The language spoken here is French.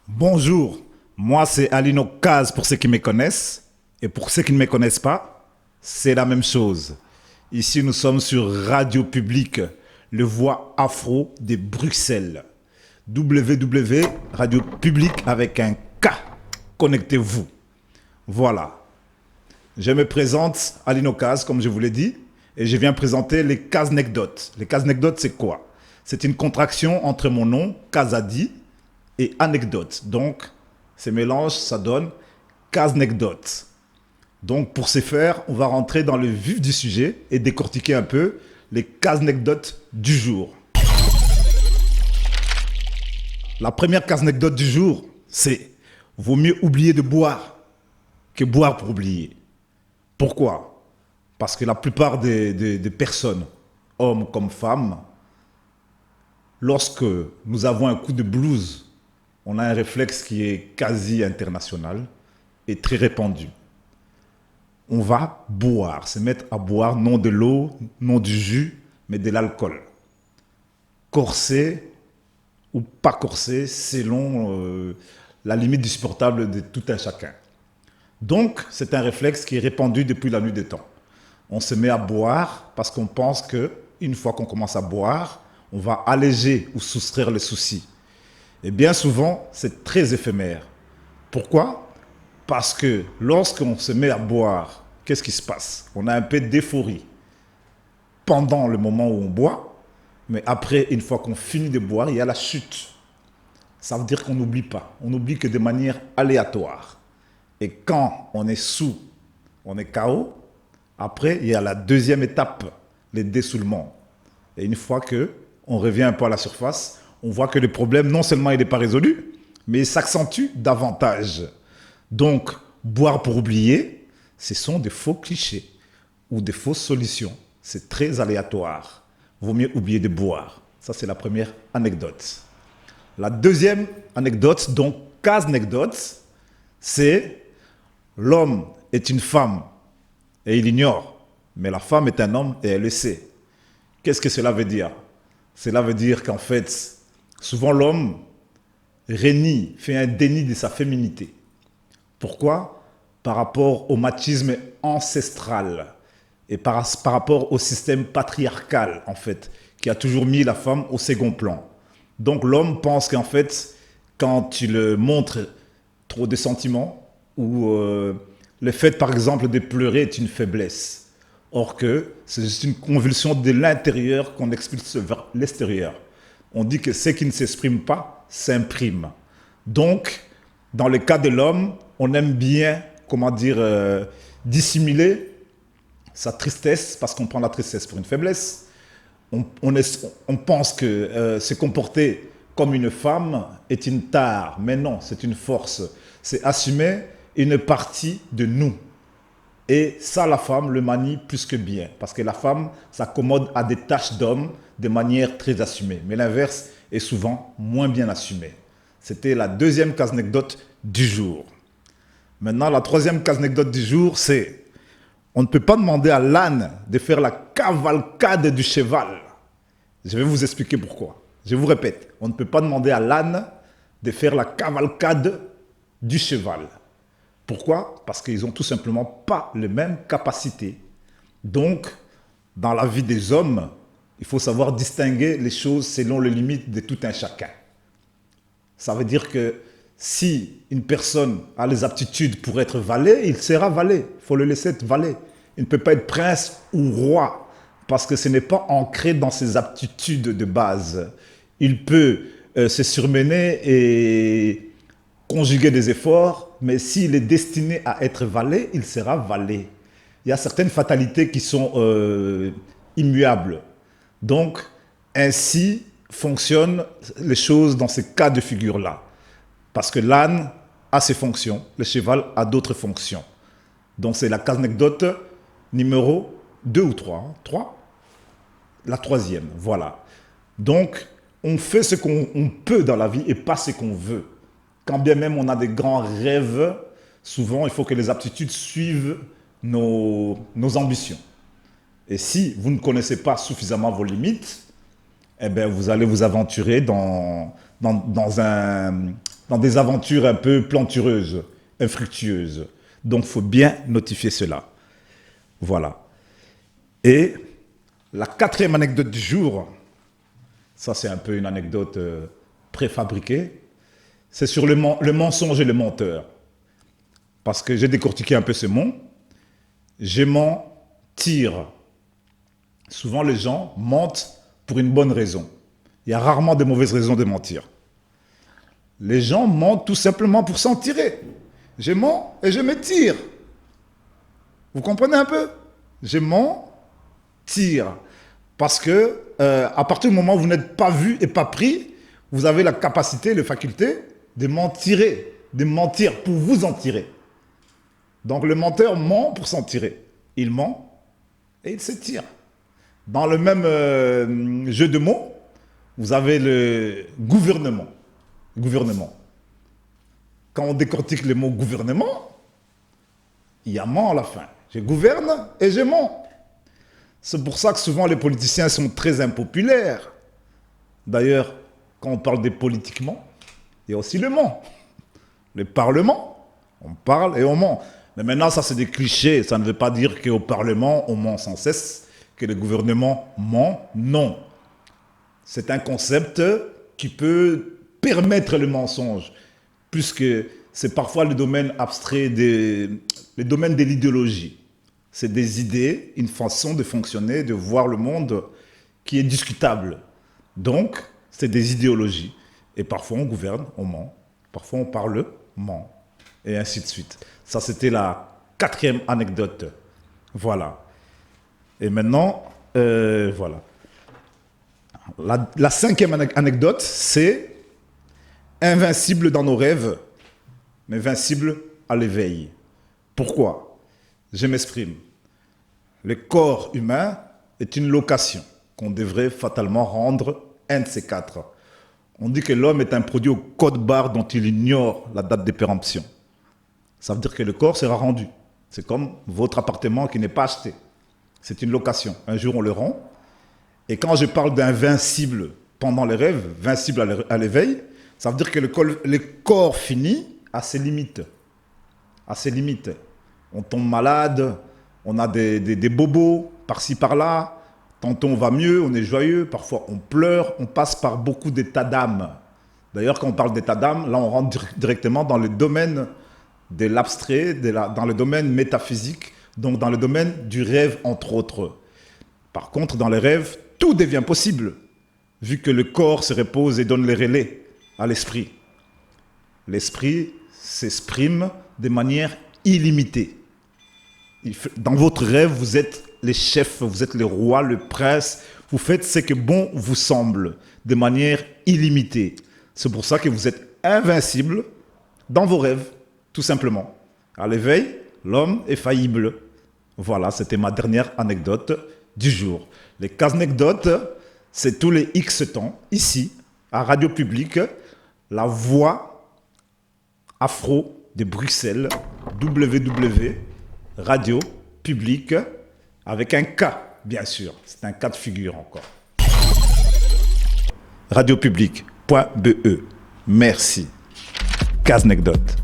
Bonjour, moi c'est Alino Kaz pour ceux qui me connaissent, et pour ceux qui ne me connaissent pas, c'est la même chose. Ici nous sommes sur Radio Public, le voix afro de Bruxelles. www Radio Public avec un K. Connectez-vous. Voilà. Je me présente Alino Kaz, comme je vous l'ai dit, et je viens présenter les Kaznekdotes. Les Kaznekdotes, c'est quoi? C'est une contraction entre mon nom, Kazadi, et anecdote. Donc, ces mélanges, ça donne Kaznekdotes. Donc, pour ce faire, on va rentrer dans le vif du sujet et décortiquer un peu les Kaznekdotes du jour. La première Kaznekdote du jour, c'est vaut mieux oublier de boire que boire pour oublier. Pourquoi? Parce que la plupart des personnes, hommes comme femmes, lorsque nous avons un coup de blues, on a un réflexe qui est quasi international et très répandu. On va boire, se mettre à boire non de l'eau, non du jus, mais de l'alcool. Corsé ou pas corsé, selon la limite du supportable de tout un chacun. Donc, c'est un réflexe qui est répandu depuis la nuit des temps. On se met à boire parce qu'on pense qu'une fois qu'on commence à boire, on va alléger ou soustraire les soucis. Et bien souvent, c'est très éphémère. Pourquoi? Parce que lorsqu'on se met à boire, qu'est-ce qui se passe? On a un peu d'euphorie pendant le moment où on boit, mais après, une fois qu'on finit de boire, il y a la chute. Ça veut dire qu'on n'oublie pas. On oublie que de manière aléatoire. Et quand on est sous, on est KO, après, il y a la deuxième étape, les dessoulements. Et une fois qu'on revient un peu à la surface, on voit que le problème, non seulement il n'est pas résolu, mais il s'accentue davantage. Donc, boire pour oublier, ce sont des faux clichés ou des fausses solutions. C'est très aléatoire. Vaut mieux oublier de boire. Ça, c'est la première anecdote. La deuxième anecdote, donc Kaznekdote, c'est l'homme est une femme et il ignore, mais la femme est un homme et elle le sait. Qu'est-ce que cela veut dire? Cela veut dire qu'en fait, souvent l'homme renie, fait un déni de sa féminité. Pourquoi? Par rapport au machisme ancestral et par rapport au système patriarcal, en fait, qui a toujours mis la femme au second plan. Donc l'homme pense qu'en fait, quand tu le montres trop de sentiments, ou le fait, par exemple, de pleurer est une faiblesse. Or que c'est juste une convulsion de l'intérieur qu'on expulse vers l'extérieur. On dit que ce qui ne s'exprime pas s'imprime. Donc, dans le cas de l'homme, on aime bien, dissimuler sa tristesse parce qu'on prend la tristesse pour une faiblesse. On pense que se comporter comme une femme est une tare, mais non, c'est une force. C'est assumer une partie de nous. Et ça, la femme le manie plus que bien, parce que la femme s'accommode à des tâches d'homme de manière très assumée. Mais l'inverse est souvent moins bien assumé. C'était la deuxième Kaznekdote du jour. Maintenant, la troisième Kaznekdote du jour, c'est on ne peut pas demander à l'âne de faire la cavalcade du cheval. Je vais vous expliquer pourquoi. Je vous répète, on ne peut pas demander à l'âne de faire la cavalcade du cheval. Pourquoi? Parce qu'ils n'ont tout simplement pas les mêmes capacités. Donc, dans la vie des hommes, il faut savoir distinguer les choses selon les limites de tout un chacun. Ça veut dire que si une personne a les aptitudes pour être valet, il sera valet. Il faut le laisser être valet. Il ne peut pas être prince ou roi parce que ce n'est pas ancré dans ses aptitudes de base. Il peut se surmener et conjuguer des efforts, mais s'il est destiné à être valet, il sera valet. Il y a certaines fatalités qui sont immuables. Donc, ainsi fonctionnent les choses dans ces cas de figure-là. Parce que l'âne a ses fonctions, le cheval a d'autres fonctions. Donc, c'est la Kaznekdote numéro 2 ou 3. Hein, 3? La troisième, voilà. Donc, on fait ce qu'on peut dans la vie et pas ce qu'on veut. Quand bien même on a des grands rêves, souvent il faut que les aptitudes suivent nos ambitions. Et si vous ne connaissez pas suffisamment vos limites, eh bien vous allez vous aventurer dans un dans des aventures un peu plantureuses, infructueuses. Donc, il faut bien notifier cela. Voilà. Et la quatrième anecdote du jour, ça c'est un peu une anecdote préfabriquée, c'est sur le mensonge et le menteur. Parce que j'ai décortiqué un peu ce mot. Je mentir. Souvent les gens mentent pour une bonne raison. Il y a rarement de mauvaises raisons de mentir. Les gens mentent tout simplement pour s'en tirer. Je mens et je me tire. Vous comprenez un peu? Je mentir. Parce que à partir du moment où vous n'êtes pas vu et pas pris, vous avez la capacité, la faculté de mentir pour vous en tirer. Donc le menteur ment pour s'en tirer. Il ment et il se tire. Dans le même jeu de mots, vous avez le gouvernement. Gouvernement. Quand on décortique le mot gouvernement, il y a ment à la fin. Je gouverne et je mens. C'est pour ça que souvent les politiciens sont très impopulaires. D'ailleurs, quand on parle des politiquement, il y a aussi le ment. Le Parlement, on parle et on ment. Mais maintenant, ça c'est des clichés. Ça ne veut pas dire qu'au Parlement, on ment sans cesse, que le gouvernement ment. Non. C'est un concept qui peut permettre le mensonge, puisque c'est parfois le domaine abstrait, le domaine de l'idéologie. C'est des idées, une façon de fonctionner, de voir le monde qui est discutable. Donc, c'est des idéologies. Et parfois, on gouverne, on ment. Parfois, on parle, ment. Et ainsi de suite. Ça, c'était la quatrième anecdote. Voilà. Et maintenant, voilà. La cinquième anecdote, c'est invincible dans nos rêves, mais invincible à l'éveil. Pourquoi? Je m'exprime. Le corps humain est une location qu'on devrait fatalement rendre un de ces quatre. On dit que l'homme est un produit au code barre dont il ignore la date de péremption. Ça veut dire que le corps sera rendu. C'est comme votre appartement qui n'est pas acheté. C'est une location. Un jour, on le rend. Et quand je parle d'invincible pendant les rêves, invincible à l'éveil, ça veut dire que le corps fini a ses limites. À ses limites. On tombe malade, on a des bobos par-ci, par-là. Tantôt on va mieux, on est joyeux, parfois on pleure, on passe par beaucoup d'états d'âme. D'ailleurs, quand on parle d'état d'âme, là on rentre directement dans le domaine de l'abstrait, dans le domaine métaphysique, donc dans le domaine du rêve, entre autres. Par contre, dans les rêves, tout devient possible, vu que le corps se repose et donne les relais à l'esprit. L'esprit s'exprime de manière illimitée. Dans votre rêve, vous êtes les chefs, vous êtes le roi, le prince, vous faites ce que bon vous semble, de manière illimitée. C'est pour ça que vous êtes invincible dans vos rêves, tout simplement. À l'éveil, l'homme est faillible. Voilà, c'était ma dernière anecdote du jour. Les anecdotes, c'est tous les X temps, ici, à Radio Publique, la voix afro de Bruxelles, www.radio public, avec un K, bien sûr. C'est un cas de figure encore. Radiopublic.be. Merci. Casanecdote.